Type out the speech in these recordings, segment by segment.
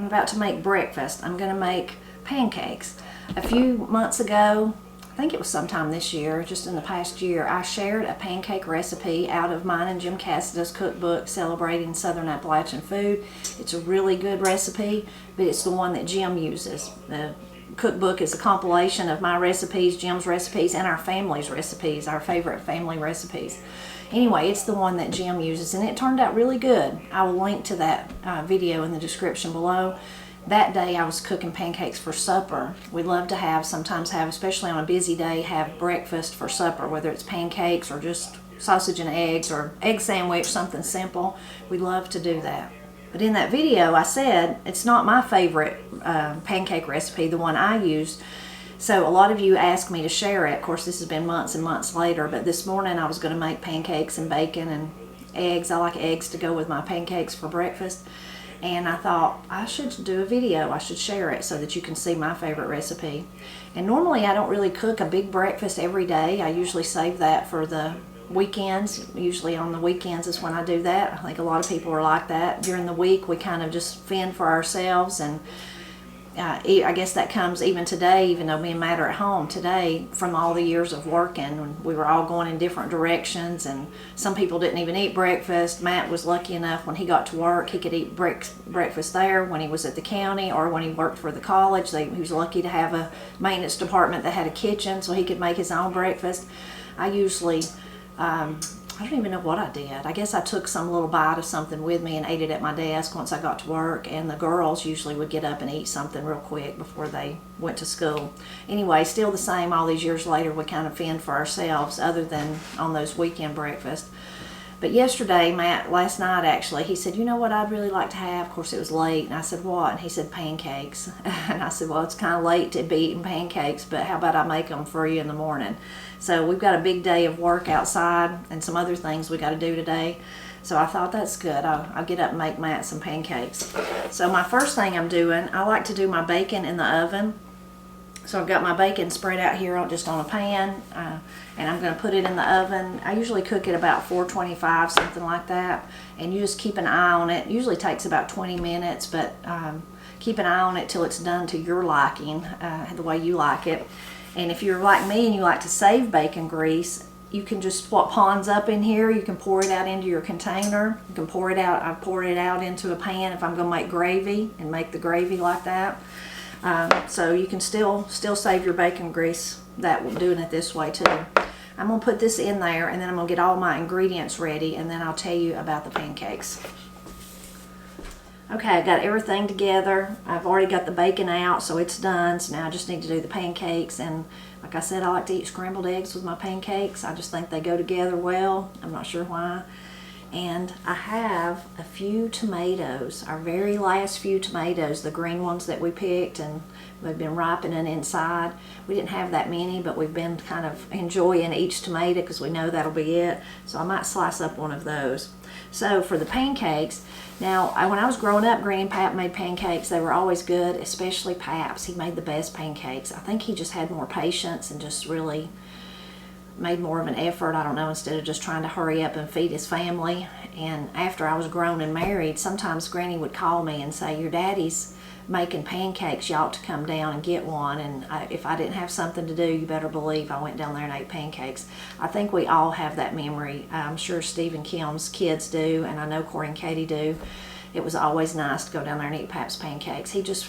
I'm about to make breakfast. I'm going to make pancakes. A few months ago, I think it was sometime this year, just in the past year, I shared a pancake recipe out of mine and Jim Cassidy's cookbook, Celebrating Southern Appalachian Food. It's a really good recipe, but it's the one that Jim uses. The cookbook is a compilation of my recipes, Jim's recipes, and our family's recipes, our favorite family recipes. Anyway, it's the one that Jim uses, and it turned out really good. I will link to that video in the description below. That day I was cooking pancakes for supper. We love to sometimes have, especially on a busy day, have breakfast for supper, whether it's pancakes or just sausage and eggs or egg sandwich, something simple. We love to do that. But in that video I said it's not my favorite pancake recipe, the one I used. So a lot of you asked me to share it. Of course, this has been months and months later, but this morning I was going to make pancakes and bacon and eggs. I like eggs to go with my pancakes for breakfast. And I thought I should do a video. I should share it so that you can see my favorite recipe. And normally I don't really cook a big breakfast every day. I usually save that for the weekends. Usually on the weekends is when I do that. I think a lot of people are like that. During the week we kind of just fend for ourselves, and I guess that comes even today, even though me and Matt are at home today, from all the years of working. We were all going in different directions, and some people didn't even eat breakfast. Matt was lucky enough when he got to work, he could eat breakfast there when he was at the county or when he worked for the college. He was lucky to have a maintenance department that had a kitchen so he could make his own breakfast. I usually, I don't even know what I did. I guess I took some little bite of something with me and ate it at my desk once I got to work, and the girls usually would get up and eat something real quick before they went to school. Anyway, still the same all these years later, we kind of fend for ourselves other than on those weekend breakfasts. But yesterday, Matt, last night actually, he said, you know what I'd really like to have? Of course, it was late, and I said, what? And he said, pancakes. And I said, well, it's kind of late to be eating pancakes, but how about I make them for you in the morning? So we've got a big day of work outside and some other things we got to do today. So I thought that's good. I'll get up and make Matt some pancakes. So my first thing I'm doing, I like to do my bacon in the oven. So I've got my bacon spread out here just on a pan, and I'm going to put it in the oven. I usually cook it about 425, something like that, and you just keep an eye on it. It usually takes about 20 minutes, but keep an eye on it till it's done to your liking, the way you like it. And if you're like me and you like to save bacon grease, you can just, what ponds up in here, you can pour it out into your container. You can pour it out. I've poured it out into a pan if I'm going to make gravy and make the gravy like that. So you can still save your bacon grease doing it this way too. I'm going to put this in there, and then I'm going to get all my ingredients ready, and then I'll tell you about the pancakes. Okay, I got everything together. I've already got the bacon out, so it's done. So now I just need to do the pancakes, and like I said, I like to eat scrambled eggs with my pancakes. I just think they go together well. I'm not sure why. And I have a few tomatoes, our very last few tomatoes, the green ones that we picked, and they've been ripening inside. We didn't have that many, but we've been kind of enjoying each tomato because we know that'll be it. So I might slice up one of those. So for the pancakes, now when I was growing up, Granny and Pap made pancakes. They were always good, especially Pap's. He made the best pancakes. I think he just had more patience and just really made more of an effort, I don't know, instead of just trying to hurry up and feed his family. And after I was grown and married, sometimes Granny would call me and say, your daddy's making pancakes, you ought to come down and get one. And if I didn't have something to do, you better believe I went down there and ate pancakes. I think we all have that memory. I'm sure Steve and Kim's kids do, and I know Corey and Katie do. It was always nice to go down there and eat Pap's pancakes. He just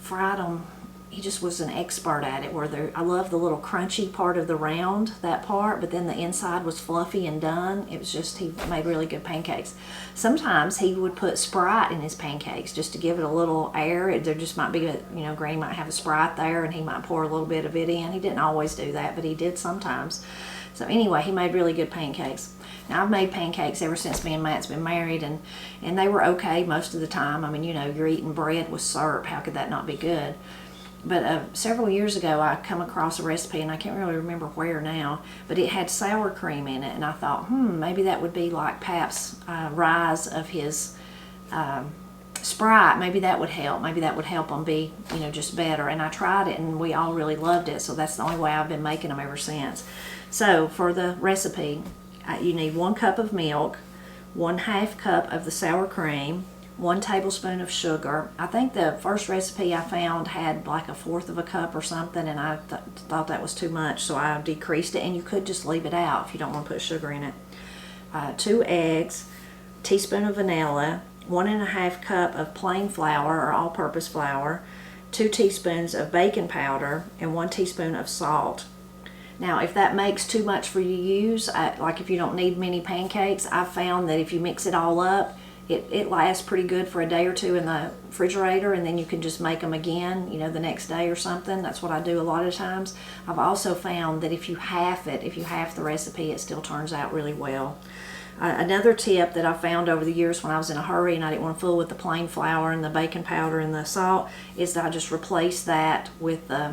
fried them. He just was an expert at it. I love the little crunchy part of the round, that part, but then the inside was fluffy and done. It was just, he made really good pancakes. Sometimes he would put Sprite in his pancakes just to give it a little air. There just might be Granny might have a Sprite there, and he might pour a little bit of it in. He didn't always do that, but he did sometimes. So anyway, he made really good pancakes. Now, I've made pancakes ever since me and Matt's been married, and they were okay most of the time. I mean, you're eating bread with syrup. How could that not be good? But several years ago, I come across a recipe, and I can't really remember where now, but it had sour cream in it, and I thought, maybe that would be like Pap's rise of his Sprite. Maybe that would help. Maybe that would help them be, just better. And I tried it, and we all really loved it, so that's the only way I've been making them ever since. So for the recipe, you need 1 cup of milk, 1/2 cup of the sour cream, 1 tablespoon of sugar. I think the first recipe I found had like 1/4 of a cup or something, and I thought that was too much, so I decreased it, and you could just leave it out if you don't want to put sugar in it. 2 eggs, teaspoon of vanilla, 1½ cup of plain flour or all-purpose flour, 2 teaspoons of baking powder, and 1 teaspoon of salt. Now, if that makes too much for you to use, like if you don't need many pancakes, I've found that if you mix it all up, it lasts pretty good for a day or two in the refrigerator, and then you can just make them again, you know, the next day or something. That's what I do a lot of times. I've also found that if you half the recipe, it still turns out really well. Another tip that I found over the years when I was in a hurry and I didn't want to fool with the plain flour and the baking powder and the salt is that I just replace that with the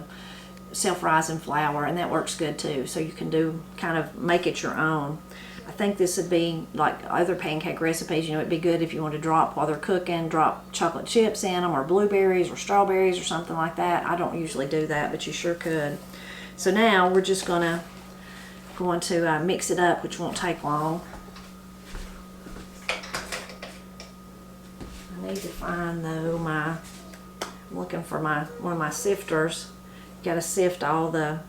self-rising flour, and that works good too. So you can kind of make it your own. I think this would be like other pancake recipes, you know, it'd be good if you want to drop while they're cooking, drop chocolate chips in them or blueberries or strawberries or something like that. I don't usually do that, but you sure could. So now we're just going to mix it up, which won't take long. I need to find though I'm looking for one of my sifters. Got to sift all the.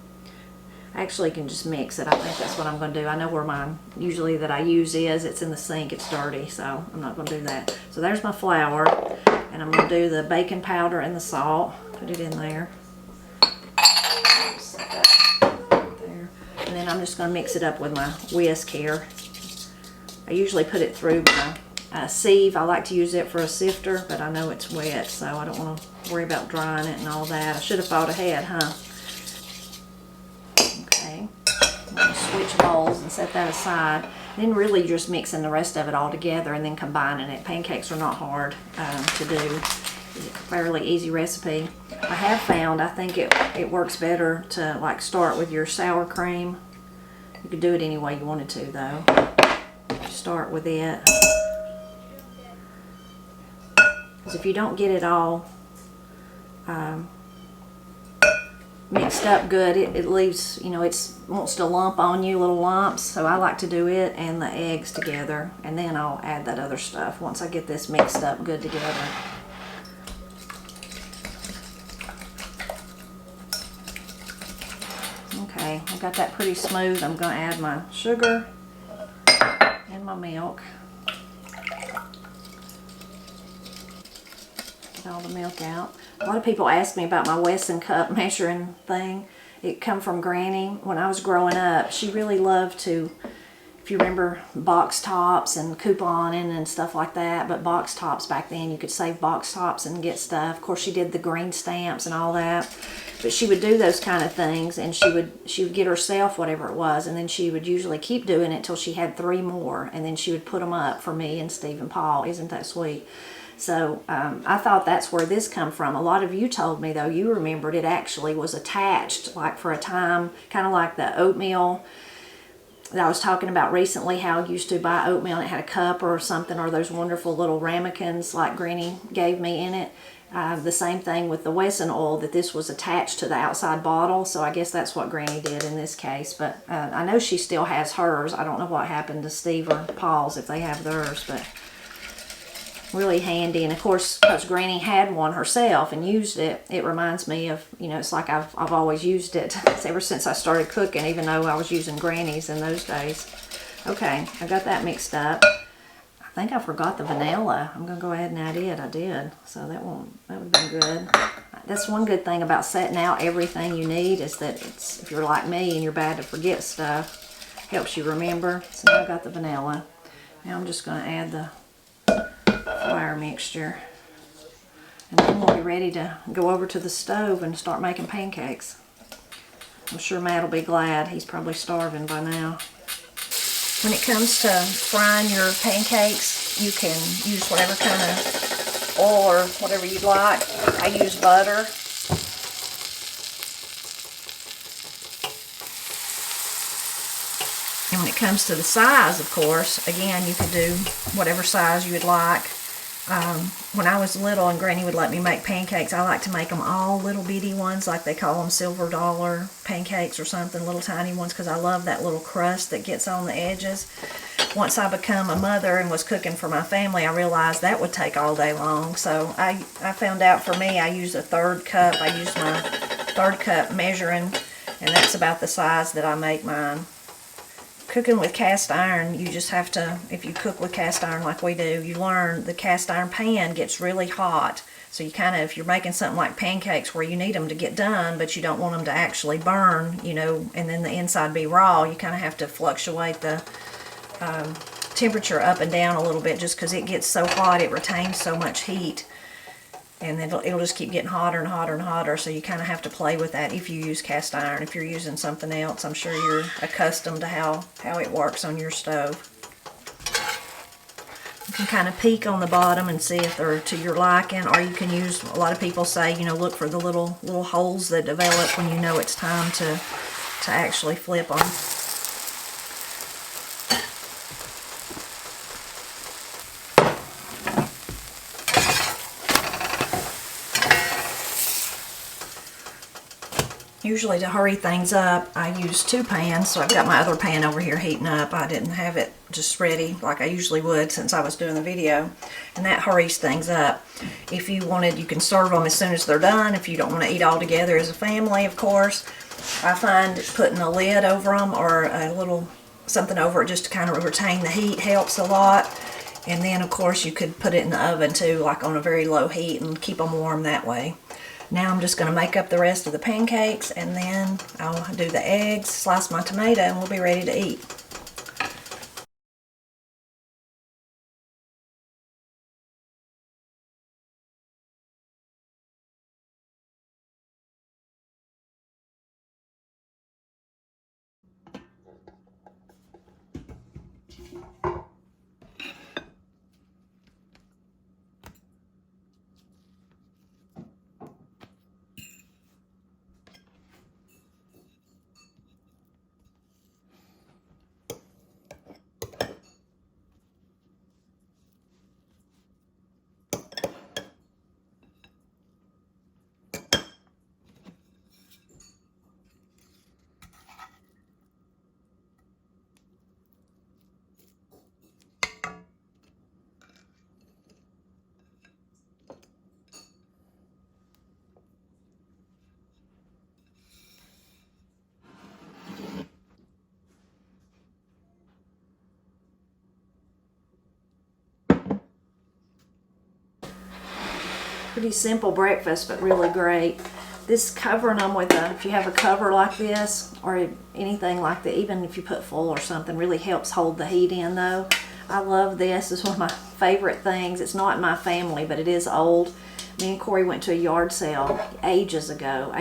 Actually, you can just mix it. I think that's what I'm going to do. I know where mine usually that I use is. It's in the sink. It's dirty, so I'm not going to do that. So there's my flour, and I'm going to do the baking powder and the salt. Put it in there. Set that there. And then I'm just going to mix it up with my whisk here. I usually put it through my sieve. I like to use it for a sifter, but I know it's wet, so I don't want to worry about drying it and all that. I should have thought ahead, huh? I'm going to switch bowls and set that aside. Then really just mixing the rest of it all together and then combining it. Pancakes are not hard to do. It's a fairly easy recipe. I have found, I think it works better to like start with your sour cream. You could do it any way you wanted to though. Start with it. Because if you don't get it all mixed up good, it leaves, you know, it wants to lump on you, little lumps. So I like to do it and the eggs together, and then I'll add that other stuff once I get this mixed up good together. Okay, I've got that pretty smooth. I'm going to add my sugar and my milk. Get all the milk out. A lot of people ask me about my Wesson cup measuring thing. It come from Granny. When I was growing up, she really loved to, if you remember, box tops and couponing and stuff like that. But box tops back then, you could save box tops and get stuff. Of course, she did the green stamps and all that. But she would do those kind of things, and she would get herself whatever it was, and then she would usually keep doing it till she had 3 more, and then she would put them up for me and Steve and Paul. Isn't that sweet? So I thought that's where this come from. A lot of you told me, though, you remembered it actually was attached, like for a time, kind of like the oatmeal that I was talking about recently, how I used to buy oatmeal and it had a cup or something, or those wonderful little ramekins like Granny gave me in it. The same thing with the Wesson oil, that this was attached to the outside bottle, so I guess that's what Granny did in this case. But I know she still has hers. I don't know what happened to Steve or Paul's if they have theirs, but really handy. And of course, because Granny had one herself and used it, it reminds me of, you know, it's like I've always used it ever since I started cooking, even though I was using Granny's in those days. Okay, I got that mixed up. I think I forgot the vanilla. I'm gonna go ahead and add it. I did, so that would have been good. That's one good thing about setting out everything you need, is that it's, if you're like me and you're bad to forget stuff, helps you remember. So now I got the vanilla. Now I'm just gonna add the flour mixture, and then we'll be ready to go over to the stove and start making pancakes. I'm sure Matt will be glad. He's probably starving by now. When it comes to frying your pancakes, you can use whatever kind of oil or whatever you'd like. I use butter. And when it comes to the size, of course, again, you can do whatever size you would like. When I was little and Granny would let me make pancakes, I like to make them all little bitty ones, like they call them silver dollar pancakes or something, little tiny ones, because I love that little crust that gets on the edges. Once I become a mother and was cooking for my family, I realized that would take all day long. So I found out for me, I use a 1/3 cup. I use my 1/3 cup measuring, and that's about the size that I make mine. Cooking with cast iron, you just have to, if you cook with cast iron like we do, you learn the cast iron pan gets really hot. So you kind of, if you're making something like pancakes where you need them to get done, but you don't want them to actually burn, you know, and then the inside be raw, you kind of have to fluctuate the temperature up and down a little bit, just because it gets so hot, it retains so much heat. And it'll just keep getting hotter and hotter and hotter, so you kind of have to play with that if you use cast iron. If you're using something else, I'm sure you're accustomed to how it works on your stove. You can kind of peek on the bottom and see if they're to your liking, or you can use, a lot of people say, you know, look for the little holes that develop when you know it's time to actually flip them. Usually to hurry things up, I use 2 pans, so I've got my other pan over here heating up. I didn't have it just ready like I usually would since I was doing the video, and that hurries things up. If you wanted, you can serve them as soon as they're done. If you don't want to eat all together as a family, of course. I find putting a lid over them or a little something over it just to kind of retain the heat helps a lot. And then, of course, you could put it in the oven too, like on a very low heat, and keep them warm that way. Now I'm just going to make up the rest of the pancakes, and then I'll do the eggs, slice my tomato, and we'll be ready to eat. Pretty simple breakfast, but really great. This covering them with if you have a cover like this or anything like that, even if you put foil or something, really helps hold the heat in though. I love this. It's one of my favorite things. It's not in my family, but it is old. Me and Corey went to a yard sale ages ago,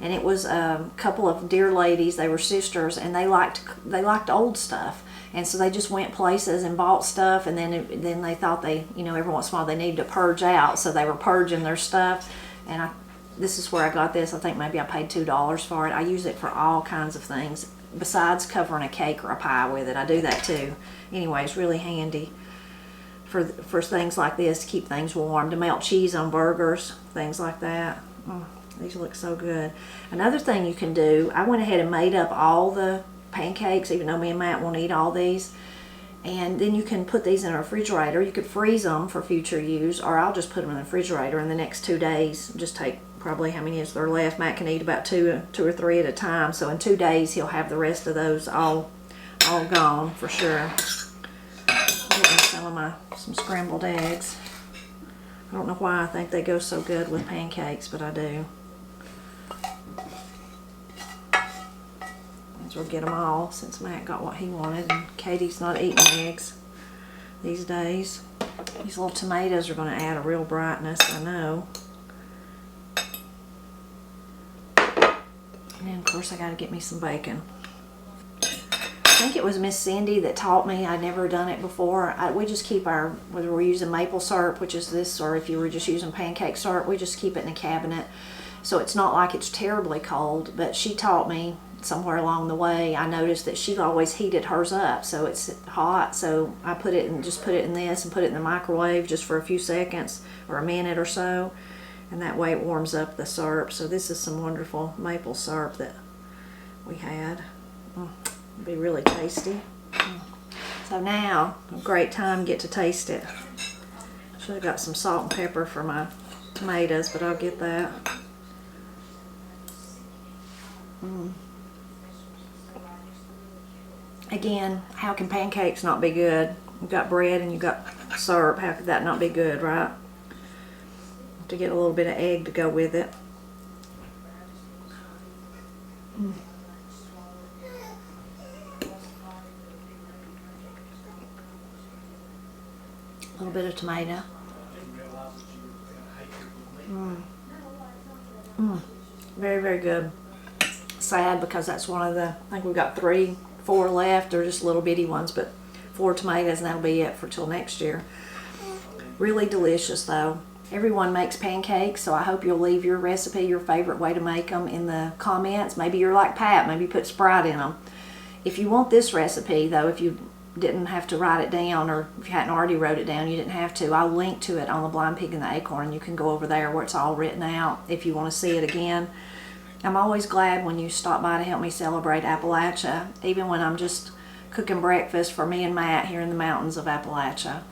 and it was a couple of dear ladies. They were sisters, and they liked old stuff. And so they just went places and bought stuff, and then they thought you know, every once in a while they needed to purge out, so they were purging their stuff. And this is where I got this. I think maybe I paid $2 for it. I use it for all kinds of things, besides covering a cake or a pie with it. I do that too. Anyway, it's really handy for things like this, to keep things warm, to melt cheese on burgers, things like that. These look so good. Another thing you can do, I went ahead and made up all the pancakes, even though me and Matt won't eat all these, and then you can put these in a refrigerator. You could freeze them for future use, or I'll just put them in the refrigerator in the next 2 days. Just take probably how many is there left. Matt can eat about two or three at a time, so in 2 days he'll have the rest of those all gone for sure. Getting some scrambled eggs. I don't know why I think they go so good with pancakes, but I do. We'll get them all, since Matt got what he wanted, and Katie's not eating eggs these days. These little tomatoes are going to add a real brightness, I know. And then, of course, I got to get me some bacon. I think it was Miss Cindy that taught me. I'd never done it before. We just keep whether we're using maple syrup, which is this, or if you were just using pancake syrup, we just keep it in a cabinet. So it's not like it's terribly cold, but she taught me somewhere along the way, I noticed that she always heated hers up, so it's hot. So I put it in this and put it in the microwave just for a few seconds or a minute or so, and that way it warms up the syrup. So this is some wonderful maple syrup that we had. It'll be really tasty. So now, a great time to get to taste it. Should have got some salt and pepper for my tomatoes, but I'll get that. Again, how can pancakes not be good? You've got bread and you've got syrup. How could that not be good, right? To get a little bit of egg to go with it. A little bit of tomato. Very, very good. Sad because that's one of the, I think we've got 3, 4 left. They're just little bitty ones, but 4 tomatoes, and that'll be it for till next year. Really delicious though. Everyone makes pancakes, so I hope you'll leave your recipe, your favorite way to make them, in the comments. Maybe you're like Pat, maybe put Sprite in them. If you want this recipe though, if you didn't have to write it down, or if you hadn't already wrote it down, you didn't have to, I'll link to it on the Blind Pig and the Acorn. You can go over there where it's all written out if you want to see it again. I'm always glad when you stop by to help me celebrate Appalachia, even when I'm just cooking breakfast for me and Matt here in the mountains of Appalachia.